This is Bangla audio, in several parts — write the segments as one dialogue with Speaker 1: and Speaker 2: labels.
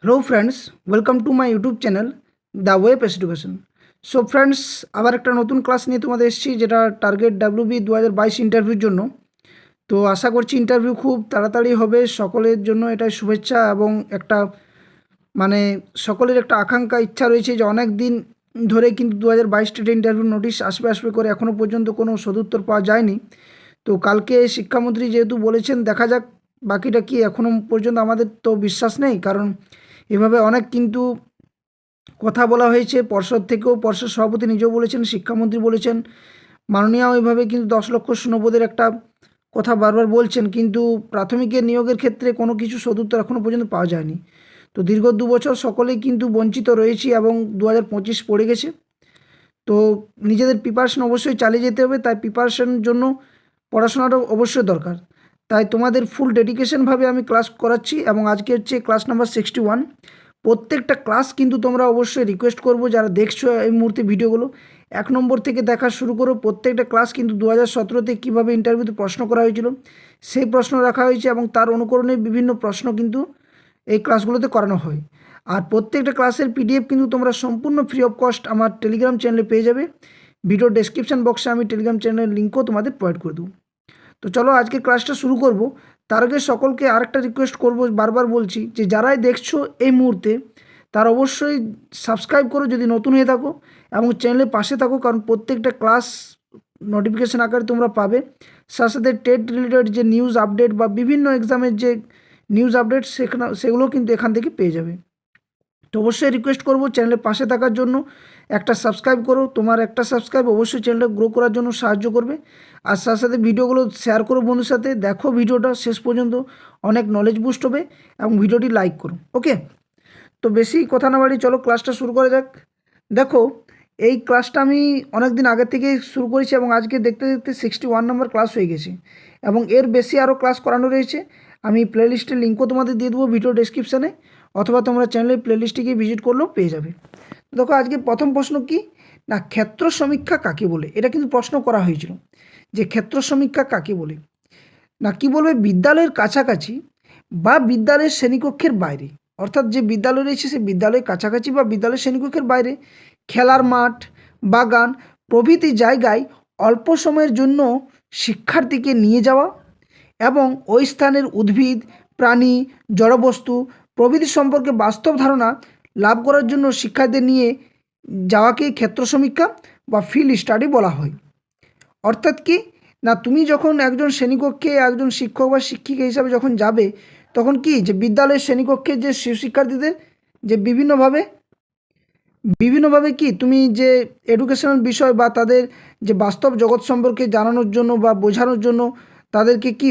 Speaker 1: Hello friends, welcome to my YouTube channel The Web Education. So friends, আবার একটা নতুন ক্লাস নিয়ে তোমাদের এসেছি, যেটা টার্গেট WB 2022 ইন্টারভিউর জন্য। তো আশা করছি ইন্টারভিউ খুব তাড়াতাড়ি হবে। সকলের জন্য এটাই শুভেচ্ছা এবং একটা মানে সকলের একটা আকাঙ্ক্ষা ইচ্ছা রয়েছে যে অনেক দিন ধরে কিন্তু 2022 স্টেট ইন্টারভিউ নোটিশ আসবে করে এখনও পর্যন্ত কোনো সদুত্তর পাওয়া যায়নি। তো কালকে শিক্ষামন্ত্রী যেহেতু বলেছেন, দেখা যাক বাকিটা কি। এখনও পর্যন্ত আমাদের তো বিশ্বাস নেই, কারণ এভাবে অনেক কিন্তু কথা বলা হয়েছে পর্ষদ থেকেও। পর্ষদ সভাপতি নিজেও বলেছেন, শিক্ষামন্ত্রী বলেছেন, মাননীয় ওইভাবে কিন্তু 10 লক্ষ শূন্যপদের একটা কথা বারবার বলছেন, কিন্তু প্রাথমিকের নিয়োগের ক্ষেত্রে কোনো কিছু সদুত্তর এখনও পর্যন্ত পাওয়া যায়নি। তো দীর্ঘ 2 বছর সকলেই কিন্তু বঞ্চিত রয়েছি এবং 2025 পড়ে গেছে। তো নিজেদের প্রিপারেশন অবশ্যই চালিয়ে যেতে হবে, তাই প্রিপারেশনের জন্য পড়াশোনাটা অবশ্যই দরকার। তাই তোমাদের ফুল ডেডিকেশনভাবে আমি ক্লাস করাচ্ছি এবং আজকে হচ্ছে ক্লাস নাম্বার 61। প্রত্যেকটা ক্লাস কিন্তু তোমরা অবশ্যই রিকোয়েস্ট করবো, যারা দেখছো এই মুহূর্তে ভিডিওগুলো 1 নম্বর থেকে দেখা শুরু করো। প্রত্যেকটা ক্লাস কিন্তু 2017-তে কীভাবে ইন্টারভিউতে প্রশ্ন করা হয়েছিল সেই প্রশ্ন রাখা হয়েছে এবং তার অনুকরণে বিভিন্ন প্রশ্ন কিন্তু এই ক্লাসগুলোতে করানো হয়। আর প্রত্যেকটা ক্লাসের PDF কিন্তু তোমরা সম্পূর্ণ ফ্রি অফ কস্ট আমার টেলিগ্রাম চ্যানেলে পেয়ে যাবে। ভিডিও ডেসক্রিপশন বক্সে আমি টেলিগ্রাম চ্যানেলের লিঙ্কও তোমাদের প্রোভাইড করে দেবো। তো চলো আজকে ক্লাসটা শুরু করব। তার আগে সকলকে আরেকটা রিকোয়েস্ট করব, বারবার বলছি যে যারাই দেখছো এই মুহূর্তে তারা অবশ্যই সাবস্ক্রাইব করো যদি নতুন হয়ে থাকো, এবং চ্যানেলের পাশে থাকো, কারণ প্রত্যেকটা ক্লাস নোটিফিকেশান আকারে তোমরা পাবে। সাথে সাথে টেট রিলেটেড যে নিউজ আপডেট বা বিভিন্ন এক্সামের যে নিউজ আপডেট সেগুলো কিন্তু এখান থেকে পেয়ে যাবে। তো অবশ্যই রিকোয়েস্ট করব চ্যানেলের পাশে থাকার জন্য। একটা সাবস্ক্রাইব করো, তোমার একটা সাবস্ক্রাইব অবশ্যই চ্যানেলটা গ্রো করার জন্য সাহায্য করবে। আর সাথে সাথে ভিডিওগুলো শেয়ার করো বন্ধুর সাথে, দেখো ভিডিওটা শেষ পর্যন্ত, অনেক নলেজ বুস্ট হবে। এবং ভিডিওটি লাইক করো, ওকে। তো বেশি কথা না বাড়ি চলো ক্লাসটা শুরু করা যাক। দেখো, এই ক্লাসটা আমি অনেক দিন আগে থেকে শুরু করেছি এবং আজকে দেখতে দেখতে 61 নম্বর ক্লাস হয়ে গেছে এবং এর বেশি আরও ক্লাস করানো রয়েছে। আমি প্লেলিস্টের লিঙ্কও তোমাদের দিয়ে দেবো ভিডিও ডেসক্রিপশানে, অথবা তোমরা চ্যানেলের প্লেলিস্টে গিয়ে ভিজিট করলেও পেয়ে যাবে। দেখো আজকে প্রথম প্রশ্ন কি না, ক্ষেত্র সমীক্ষা কাকে বলে। এটা কিন্তু প্রশ্ন করা হয়েছিল যে ক্ষেত্র সমীক্ষা কাকে বলে। না কি বলবে, বিদ্যালয়ের কাছাকাছি বা বিদ্যালয়ের শ্রেণীকক্ষের বাইরে, অর্থাৎ যে বিদ্যালয় রয়েছে সে বিদ্যালয়ের কাছাকাছি বা বিদ্যালয়ের শ্রেণীকক্ষের বাইরে খেলার মাঠ, বাগান প্রভৃতি জায়গায় অল্প সময়ের জন্য শিক্ষার্থীকে নিয়ে যাওয়া এবং ওই স্থানের উদ্ভিদ, প্রাণী, জড়বস্তু প্রভৃতি সম্পর্কে বাস্তব ধারণা লাভ করার জন্য শিক্ষার্থীদের নিয়ে যাওয়াকেই ক্ষেত্র সমীক্ষা বা ফিল্ড স্টাডি বলা হয়। অর্থাৎ কি না, তুমি যখন একজন শ্রেণীকক্ষে একজন শিক্ষক বা শিক্ষিকা হিসাবে যখন যাবে, তখন কি যে বিদ্যালয়ের শ্রেণীকক্ষে যে শিক্ষার্থীদের যে বিভিন্নভাবে কি তুমি যে এডুকেশনাল বিষয় বা তাদের যে বাস্তব জগৎ সম্পর্কে জানানোর জন্য বা বোঝানোর জন্য তাদেরকে কি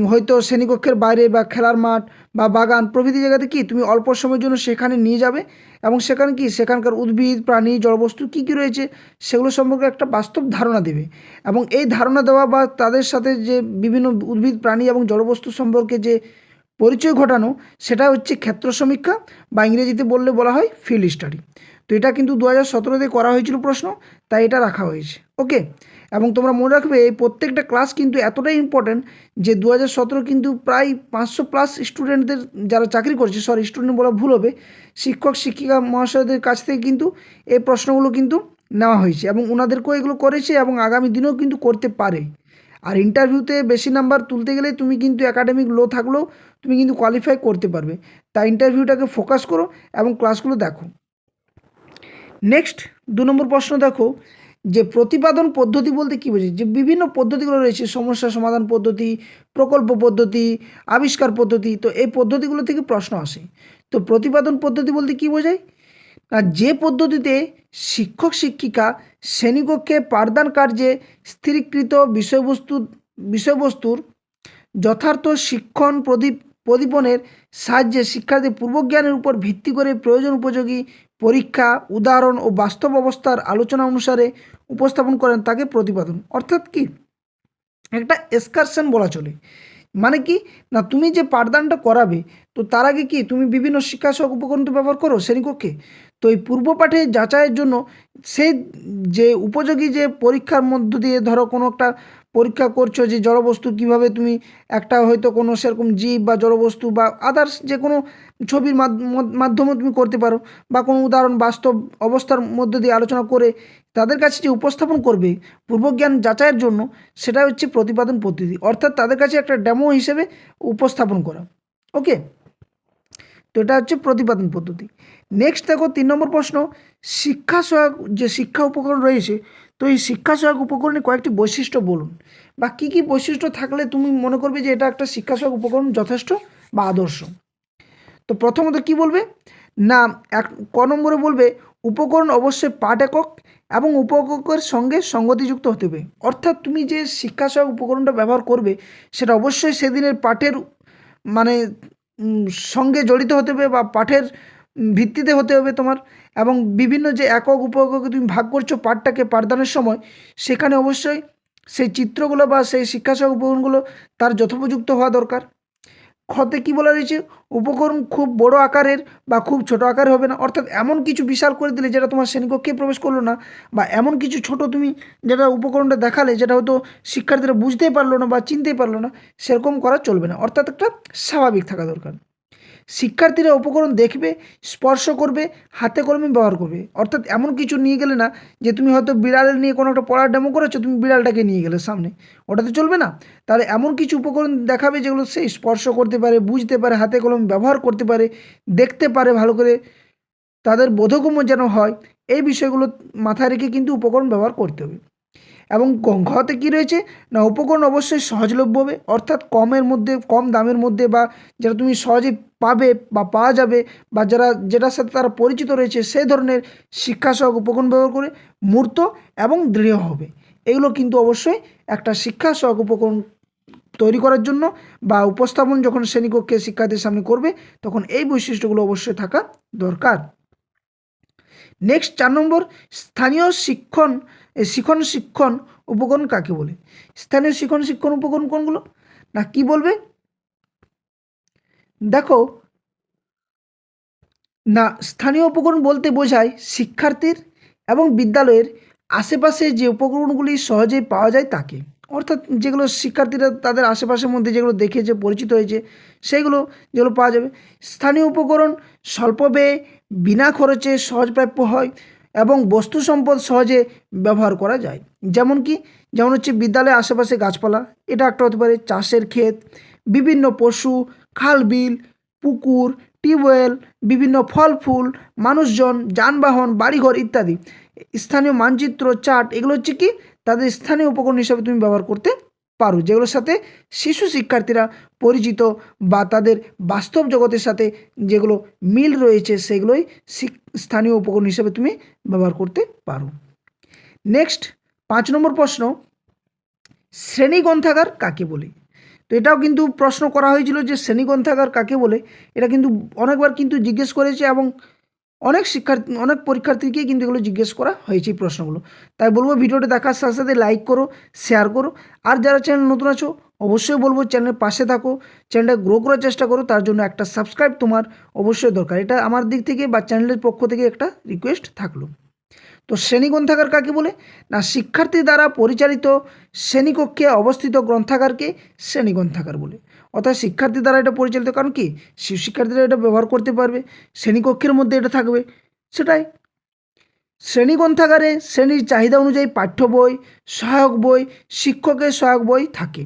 Speaker 1: হয়তো শ্রেণীকক্ষের বাইরে বা খেলার মাঠ বা বাগান প্রভৃতি জায়গাতে কি তুমি অল্প সময়ের জন্য সেখানে নিয়ে যাবে এবং সেখানে কি সেখানকার উদ্ভিদ, প্রাণী, জড়বস্তু কী কী রয়েছে সেগুলো সম্পর্কে একটা বাস্তব ধারণা দেবে। এবং এই ধারণা দেওয়া বা তাদের সাথে যে বিভিন্ন উদ্ভিদ, প্রাণী এবং জড়বস্তু সম্পর্কে যে পরিচয় ঘটানো, সেটা হচ্ছে ক্ষেত্র সমীক্ষা বা ইংরেজিতে বললে বলা হয় ফিল্ড স্টাডি। তো এটা কিন্তু 2017-তে করা হয়েছিল প্রশ্ন, তাই এটা রাখা হয়েছে, ওকে। এবং তোমরা মনে রাখবে এই প্রত্যেকটা ক্লাস কিন্তু এতটাই ইম্পর্ট্যান্ট যে 2017 কিন্তু প্রায় 500+ স্টুডেন্টদের যারা চাকরি করছে, স্টুডেন্ট বলা ভুল হবে, শিক্ষক শিক্ষিকা মহাশয়দের কাছ থেকে কিন্তু এই প্রশ্নগুলো কিন্তু নেওয়া হয়েছে এবং ওনাদেরকেও এগুলো করেছে এবং আগামী দিনেও কিন্তু করতে পারে। আর ইন্টারভিউতে বেশি নাম্বার তুলতে গেলে তুমি কিন্তু একাডেমিক লো থাকলেও তুমি কিন্তু কোয়ালিফাই করতে পারবে। তাই ইন্টারভিউটাকে ফোকাস করো এবং ক্লাসগুলো দেখো। নেক্সট 2 নম্বর প্রশ্ন দেখো, যে প্রতিপাদন পদ্ধতি বলতে কী বোঝায়। যে বিভিন্ন পদ্ধতিগুলো রয়েছে, সমস্যা সমাধান পদ্ধতি, প্রকল্প পদ্ধতি, আবিষ্কার পদ্ধতি, তো এই পদ্ধতিগুলো থেকে প্রশ্ন আসে। তো প্রতিপাদন পদ্ধতি বলতে কী বোঝায় না, যে পদ্ধতিতে শিক্ষক শিক্ষিকা শ্রেণীকক্ষে পাঠদান কার্যে স্থিরীকৃত বিষয়বস্তুর যথার্থ শিক্ষণ প্রদীপনের সাহায্যে শিক্ষার্থীর পূর্বজ্ঞানের উপর ভিত্তি করে প্রয়োজন উপযোগী পরীক্ষা, উদাহরণ ও বাস্তব অবস্থার আলোচনা অনুসারে উপস্থাপন করেন, তাকে প্রতিপাদন। অর্থাৎ কি একটা এক্সকারশন বলা চলে। মানে কি না, তুমি যে পাঠদানটা করাবে, তো তার আগে কি তুমি বিভিন্ন শিক্ষা সহায়ক উপকরণ তো ব্যবহার করো শ্রেণীকক্ষে। তো এই পূর্ব পাঠে যাচাইয়ের জন্য সেই যে উপযোগী যে পরীক্ষার মধ্য দিয়ে ধরো কোনো একটা পরীক্ষা করছো যে জড়বস্তু কীভাবে তুমি একটা হয়তো কোনো সেরকম জীব বা জড়বস্তু বা আদার্স যে কোনো ছবির মাধ্যমে তুমি করতে পারো, বা কোনো উদাহরণ বাস্তব অবস্থার মধ্যে দিয়ে আলোচনা করে তাদের কাছে যে উপস্থাপন করবে পূর্বজ্ঞান যাচাইয়ের জন্য, সেটা হচ্ছে প্রতিপাদন পদ্ধতি, অর্থাৎ তাদের কাছে একটা ডেমো হিসেবে উপস্থাপন করা। ওকে, তো এটা হচ্ছে প্রতিপাদন পদ্ধতি। নেক্সট দেখো 3 নম্বর প্রশ্ন, শিক্ষা সহায়ক যে শিক্ষা উপকরণ রয়েছে, তো এই শিক্ষা সহায়ক উপকরণের কয়েকটি বৈশিষ্ট্য বলুন, বা কী কী বৈশিষ্ট্য থাকলে তুমি মনে করবে যে এটা একটা শিক্ষা সহায়ক উপকরণ যথেষ্ট বা আদর্শ। তো প্রথমত কি বলবে না, ক নম্বরে বলবে উপকরণ অবশ্যই পাঠ একক এবং উপকরণের সঙ্গে সঙ্গতিযুক্ত হতে হবে, অর্থাৎ তুমি যে শিক্ষা সহায়ক উপকরণটা ব্যবহার করবে সেটা অবশ্যই সেদিনের পাঠের মানে সঙ্গে জড়িত হতে হবে বা পাঠের ভিত্তিতে হতে হবে তোমার, এবং বিভিন্ন যে একক উপককে তুমি ভাগ করছো পাঠটাকে পাঠদানের সময়, সেখানে অবশ্যই সেই চিত্রগুলো বা সেই শিক্ষা সহায়ক উপকরণগুলো তার যথোপযুক্ত হওয়া দরকার। খতে কি বলা রয়েছে, উপকরণ খুব বড় আকারের বা খুব ছোট আকারের হবে না, অর্থাৎ এমন কিছু বিশাল করে দিলে যেটা তোমার শ্রেণীকক্ষে প্রবেশ করলো না, বা এমন কিছু ছোট তুমি যেটা উপকরণটা দেখালে যেটা হয়তো শিক্ষার্থীরা বুঝতেই পারলো না বা চিনতেই পারলো না, সেরকম করা চলবে না, অর্থাৎ একটা স্বাভাবিক থাকা দরকার। শিক্ষার্থীরা উপকরণ দেখবে, স্পর্শ করবে, হাতে কলমে ব্যবহার করবে, অর্থাৎ এমন কিছু নিয়ে গেলে না যে তুমি হয়তো বিড়াল নিয়ে কোনো একটা পড়ার ডেমো করেছো, তুমি বিড়ালটাকে নিয়ে গেলে সামনে, ওটা তো চলবে না। তাহলে এমন কিছু উপকরণ দেখাবে যেগুলো সে স্পর্শ করতে পারে, বুঝতে পারে, হাতে কলমে ব্যবহার করতে পারে, দেখতে পারে ভালো করে, তাদের বোধগম্য যেন হয়, এই বিষয়গুলো মাথায় রেখে কিন্তু উপকরণ ব্যবহার করতে হবে। এবং ঘতে কী রয়েছে না, উপকরণ অবশ্যই সহজলভ্য হবে, অর্থাৎ কমের মধ্যে, কম দামের মধ্যে, বা যেটা তুমি সহজে পাবে বা পাওয়া যাবে, বা যারা যেটার সাথে তারা পরিচিত রয়েছে সেই ধরনের শিক্ষা সহায়ক উপকরণ ব্যবহার করে মূর্ত এবং দৃঢ় হবে। এগুলো কিন্তু অবশ্যই একটা শিক্ষা সহায়ক উপকরণ তৈরি করার জন্য বা উপস্থাপন যখন শ্রেণীকক্ষে শিক্ষার্থীর সামনে করবে, তখন এই বৈশিষ্ট্যগুলো অবশ্যই থাকা দরকার। নেক্সট 4 নম্বর, স্থানীয় শিক্ষণ উপকরণ কাকে বলে? স্থানীয় শিক্ষণ উপকরণ কোনগুলো না, কি বলবে দেখো না, স্থানীয় উপকরণ বলতে বোঝায় শিক্ষার্থীর এবং বিদ্যালয়ের আশেপাশে যে উপকরণগুলি সহজেই পাওয়া যায় তাকে, অর্থাৎ যেগুলো শিক্ষার্থীরা তাদের আশেপাশের মধ্যে যেগুলো দেখেছে, পরিচিত হয়েছে, সেইগুলো যেগুলো পাওয়া যাবে। স্থানীয় উপকরণ স্বল্প ব্যয়ে, বিনা খরচে সহজপ্রাপ্য হয় এবং বস্তু সম্পদ সহজে ব্যবহার করা যায়। যেমন কি, যেমন হচ্ছে বিদ্যালয়ের আশেপাশে গাছপালা, এটা একটা হতে পারে, চাষের ক্ষেত, বিভিন্ন পশু, খাল বিল, পুকুর, টিউবওয়েল, বিভিন্ন ফল ফুল, মানুষজন, যানবাহন, বাড়িঘর ইত্যাদি। স্থানীয় মানচিত্র, চার্ট, এগুলো হচ্ছে কি তাদের স্থানীয় উপকরণ হিসাবে তুমি ব্যবহার করতে পারো, যেগুলোর সাথে শিশু শিক্ষার্থীরা পরিচিত বা তাদের বাস্তব জগতের সাথে যেগুলো মিল রয়েছে সেগুলোই স্থানীয় উপকরণ হিসাবে তুমি ব্যবহার করতে পারো। নেক্সট 5 নম্বর প্রশ্ন, শ্রেণী গ্রন্থাগার কাকে বলে? তো এটাও কিন্তু প্রশ্ন করা হয়েছিল যে শ্রেণী গ্রন্থাগার কাকে বলে, এটা কিন্তু অনেকবার কিন্তু জিজ্ঞেস করেছে এবং অনেক পরীক্ষার্থীকে কিন্তু এগুলো জিজ্ঞেস করা হয়েছে এই প্রশ্নগুলো। তাই বলবো ভিডিওটা দেখার সাথে সাথে লাইক করো, শেয়ার করো, আর যারা চ্যানেল নতুন আছো অবশ্যই বলবো চ্যানেলের পাশে থাকো, চ্যানেলটা গ্রো করার চেষ্টা করো, তার জন্য একটা সাবস্ক্রাইব তোমার অবশ্যই দরকার, এটা আমার দিক থেকে বা চ্যানেলের পক্ষ থেকে একটা রিকোয়েস্ট থাকলো। তো শ্রেণী গ্রন্থাগার কাকে বলে না, শিক্ষার্থী দ্বারা পরিচালিত শ্রেণীকক্ষে অবস্থিত গ্রন্থাগারকে শ্রেণী গ্রন্থাগার বলে, অর্থাৎ শিক্ষার্থী দ্বারা এটা পরিচালিত, কারণ কি শিক্ষার্থীরা এটা ব্যবহার করতে পারবে, শ্রেণীকক্ষের মধ্যে এটা থাকবে, সেটাই। শ্রেণী গ্রন্থাগারে শ্রেণীর চাহিদা অনুযায়ী পাঠ্য বই, সহায়ক বই, শিক্ষকের সহায়ক বই থাকে,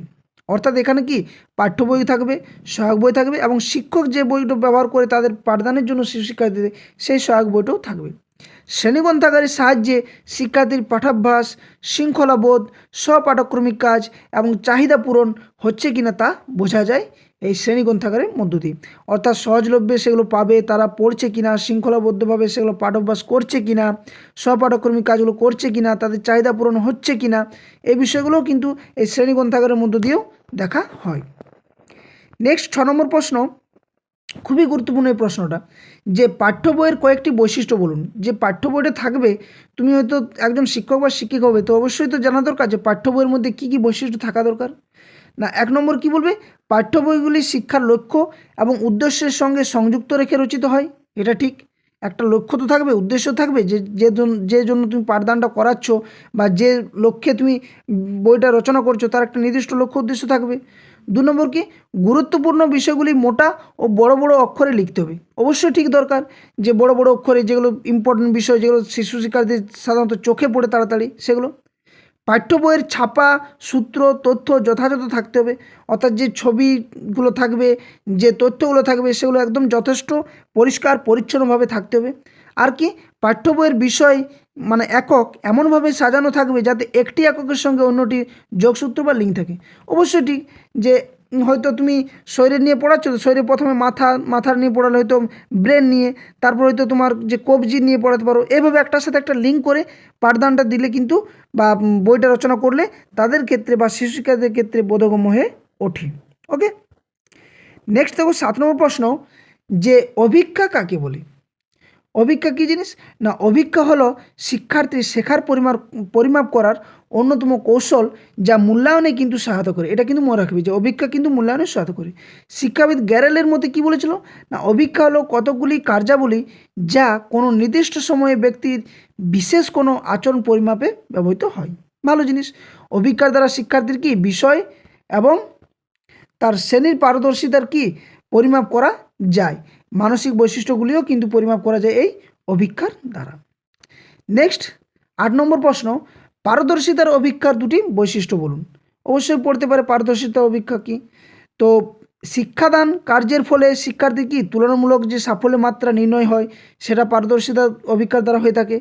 Speaker 1: অর্থাৎ এখানে কি পাঠ্য বই থাকবে, সহায়ক বই থাকবে, এবং শিক্ষক যে বইটা ব্যবহার করে তাদের পাঠদানের জন্য শিশু শিক্ষার্থীদের সেই সহায়ক বইটাও থাকবে। শ্রেণী গ্রন্থাগারের সাহায্যে শিক্ষার্থীর পাঠাভ্যাস, শৃঙ্খলাবোধ, স্বপাঠক্রমিক কাজ এবং চাহিদা পূরণ হচ্ছে কিনা তা বোঝা যায় এই শ্রেণী গ্রন্থাগারের মধ্য দিয়ে, অর্থাৎ সহজলভ্যে সেগুলো পাবে, তারা পড়ছে কিনা, শৃঙ্খলাবদ্ধভাবে সেগুলো পাঠাভ্যাস করছে কিনা, স্বপাঠক্রমিক কাজগুলো করছে কিনা, তাদের চাহিদা পূরণ হচ্ছে কিনা, এই বিষয়গুলোও কিন্তু এই শ্রেণী গ্রন্থাগারের মধ্য দিয়েও দেখা হয়। নেক্সট 6 নম্বর প্রশ্ন, খুবই গুরুত্বপূর্ণ এই প্রশ্নটা, যে পাঠ্য বইয়ের কয়েকটি বৈশিষ্ট্য বলুন। যে পাঠ্য বইটা থাকবে, তুমি হয়তো একজন শিক্ষক বা শিক্ষিকা হবে, তো অবশ্যই তো জানা দরকার যে পাঠ্য বইয়ের মধ্যে কী কী বৈশিষ্ট্য থাকা দরকার। না, 1 নম্বর কি বলবে, পাঠ্য বইগুলি শিক্ষার লক্ষ্য এবং উদ্দেশ্যের সঙ্গে সংযুক্ত রেখে রচিত হয়, এটা ঠিক। একটা লক্ষ্য তো থাকবে, উদ্দেশ্য থাকবে, যে জন্য তুমি পাঠদানটা করাচ্ছ বা যে লক্ষ্যে তুমি বইটা রচনা করছো তার একটা নির্দিষ্ট লক্ষ্য উদ্দেশ্য থাকবে। 2 নম্বর কি, গুরুত্বপূর্ণ বিষয়গুলি মোটা ও বড় বড় অক্ষরে লিখতে হবে। অবশ্যই ঠিক দরকার যে বড় বড় অক্ষরে যেগুলো ইম্পর্টেন্ট বিষয়, যেগুলো শিশু শিক্ষার্থীদের সাধারণত চোখে পড়ে তাড়াতাড়ি, সেগুলো। পাঠ্য বইয়ের ছাপা, সূত্র, তথ্য যথাযথ থাকতে হবে, অর্থাৎ যে ছবিগুলো থাকবে, যে তথ্যগুলো থাকবে সেগুলো একদম যথেষ্ট পরিষ্কার পরিচ্ছন্নভাবে থাকতে হবে। আর কি, পাঠ্য বইয়ের বিষয় মানে একক এমনভাবে সাজানো থাকবে যাতে একটি এককের সঙ্গে অন্যটির যোগসূত্র বা লিঙ্ক থাকে। অবশ্যই ঠিক যে হয়তো তুমি শরীর নিয়ে পড়াচ্ছ, তো শরীরে প্রথমে মাথার নিয়ে পড়ালে হয়তো ব্রেন নিয়ে, তারপর হয়তো তোমার যে কবজি নিয়ে পড়াতে পারো, এভাবে একটার সাথে একটা লিঙ্ক করে পাঠদানটা দিলে কিন্তু বা বইটা রচনা করলে তাদের ক্ষেত্রে বা শিশু শিক্ষার্থীদের ক্ষেত্রে বোধগম্য হয়ে ওঠে। ওকে, নেক্সট দেখো 7 নম্বর প্রশ্ন, যে অভিজ্ঞা কাকে বলে? অভিজ্ঞা কী জিনিস না, অভিজ্ঞা হলো শিক্ষার্থীর শেখার পরিমাপ করার অন্যতম কৌশল, যা মূল্যায়নে কিন্তু সহায়তা করে। এটা কিন্তু মনে রাখবে যে অভিজ্ঞা কিন্তু মূল্যায়নে সহায়তা করে। শিক্ষাবিদ গ্যারেলের মতে কী বলেছিল না, অভিজ্ঞা হলো কতকগুলি কার্যাবলী যা কোনো নির্দিষ্ট সময়ে ব্যক্তির বিশেষ কোনো আচরণ পরিমাপে ব্যবহৃত হয়। ভালো জিনিস। অভিজ্ঞার দ্বারা শিক্ষার্থীর কি বিষয় এবং তার শ্রেণীর পারদর্শিতার কি পরিমাপ করা যায়। মানসিক বৈশিষ্ট্যগুলিও কিন্তু পরিমাপ করা যায় এই অভিজ্ঞার দ্বারা। নেক্সট 8 নম্বর প্রশ্ন, পারদর্শিতার অভিজ্ঞার দুটি বৈশিষ্ট্য বলুন। অবশ্যই পড়তে পারে পারদর্শিতা অভিজ্ঞা কী। তো শিক্ষাদান কার্যের ফলে শিক্ষার্থী কি তুলনামূলক যে সাফল্যের মাত্রা নির্ণয় হয় সেটা পারদর্শিতা অভিজ্ঞার দ্বারা হয়ে থাকে।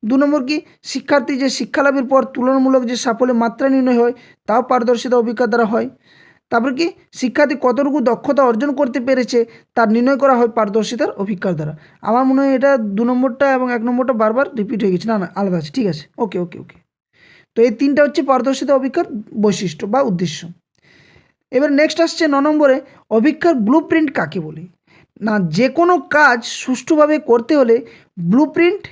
Speaker 1: 2 নম্বর কি, শিক্ষার্থী যে শিক্ষালাভের পর তুলনামূলক যে সাফল্যের মাত্রা নির্ণয় হয় তাও পারদর্শিতা অভিজ্ঞার দ্বারা হয়। তারপর কি, শিক্ষার্থী কতটুকু দক্ষতা অর্জন করতে পেরেছে তার নির্ণয় করা হয় পারদর্শিতার অভিজ্ঞার দ্বারা। আমার মনে হয় এটা 2 নম্বরটা এবং 1 নম্বরটা বারবার রিপিট হয়ে গেছে, না আলাদা আছে, ঠিক আছে, ওকে ওকে ওকে। তো এই 3টা হচ্ছে পারদর্শিতা অভিজ্ঞার বৈশিষ্ট্য বা উদ্দেশ্য। এবার নেক্সট আসছে 9 নম্বরে, অভিজ্ঞার ব্লুপ্রিন্ট কাকে বলে? না, যে কোনো কাজ সুষ্ঠুভাবে করতে হলে ব্লুপ্রিন্ট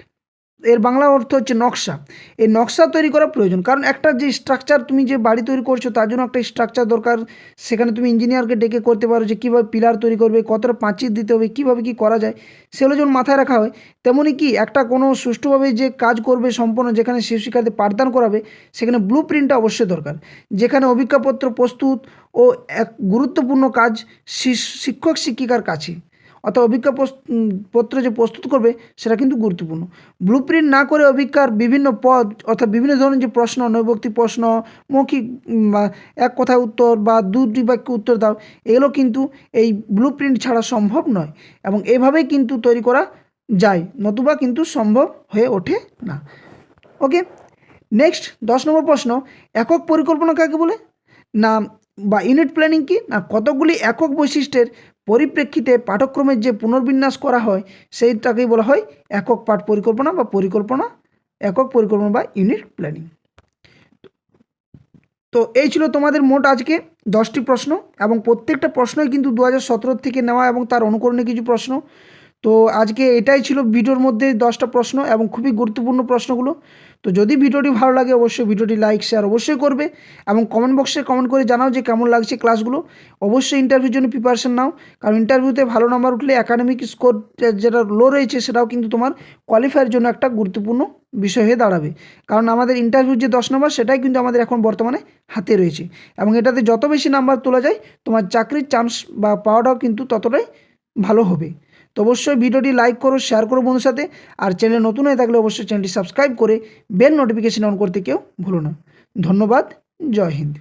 Speaker 1: এর বাংলা অর্থ হচ্ছে নকশা। এই নকশা তৈরি করা প্রয়োজন, কারণ একটা যে স্ট্রাকচার তুমি যে বাড়ি তৈরি করছো তার জন্য একটা স্ট্রাকচার দরকার। সেখানে তুমি ইঞ্জিনিয়ারকে ডেকে করতে পারো যে কীভাবে পিলার তৈরি করবে, কতটা প্রাচীর দিতে হবে, কীভাবে কী করা যায়, সেগুলো যেমন মাথায় রাখা হয়। তেমনই কি একটা কোনো সুষ্ঠুভাবে যে কাজ করবে সম্পূর্ণ, যেখানে শিশু শিক্ষার্থী পাঠদান করাবে সেখানে ব্লুপ্রিন্টটা অবশ্যই দরকার। যেখানে অভিজ্ঞাপত্র প্রস্তুত ও এক গুরুত্বপূর্ণ কাজ শিক্ষক শিক্ষিকার কাছে, অর্থাৎ পত্র যে প্রস্তুত করবে সেটা কিন্তু গুরুত্বপূর্ণ। ব্লুপ্রিন্ট না করে অভিজ্ঞার বিভিন্ন পদ অর্থাৎ বিভিন্ন ধরনের যে প্রশ্ন, নৈর্ব্যক্তিক প্রশ্ন, মৌখিক এক কথায় উত্তর বা 2টি বাক্য উত্তর দাও, এগুলো কিন্তু এই ব্লুপ্রিন্ট ছাড়া সম্ভব নয় এবং এভাবেই কিন্তু তৈরি করা যায়, নতুবা কিন্তু সম্ভব হয়ে ওঠে না। ওকে, নেক্সট 10 নম্বর প্রশ্ন, একক পরিকল্পনা কাকে বলে? না বা ইউনিট প্ল্যানিং কি না, কতগুলি একক বৈশিষ্ট্যের পরিপ্রেক্ষিতে পাঠ্যক্রমের যে পুনর্বিন্যাস করা হয় সেইটাকেই বলা হয় একক পাঠ পরিকল্পনা বা একক পরিকল্পনা বা ইউনিট প্ল্যানিং। তো এই ছিল তোমাদের মোট আজকে 10টি প্রশ্ন এবং প্রত্যেকটা প্রশ্নই কিন্তু 2017 থেকে নেওয়া এবং তার অনুকরণে কিছু প্রশ্ন। তো আজকে এটাই ছিল ভিডিওর মধ্যে 10টা প্রশ্ন এবং খুবই গুরুত্বপূর্ণ প্রশ্নগুলো। তো যদি ভিডিওটি ভালো লাগে অবশ্যই ভিডিওটি লাইক শেয়ার অবশ্যই করবে এবং কমেন্ট বক্সে কমেন্ট করে জানাও যে কেমন লাগছে ক্লাসগুলো। অবশ্যই ইন্টারভিউর জন্য প্রিপারেশন নাও, কারণ ইন্টারভিউতে ভালো নাম্বার উঠলে একাডেমিক স্কোর যেটা লো রয়েছে সেটাও কিন্তু তোমার কোয়ালিফাইয়ের জন্য একটা গুরুত্বপূর্ণ বিষয় হয়ে দাঁড়াবে। কারণ আমাদের ইন্টারভিউর যে 10 নম্বর সেটাই কিন্তু আমাদের এখন বর্তমানে হাতে রয়েছে এবং এটাতে যত বেশি নাম্বার তোলা যায় তোমার চাকরির চান্স বা পাওয়াটাও কিন্তু ততটাই ভালো হবে। তো অবশ্যই ভিডিওটি লাইক করো, শেয়ার করো বন্ধুর সাথে, আর চ্যানেল নতুন হয়ে থাকলে অবশ্যই চ্যানেলটি সাবস্ক্রাইব করে বেল নোটিফিকেশন অন করতে কেউ ভুলো না। ধন্যবাদ, জয় হিন্দ।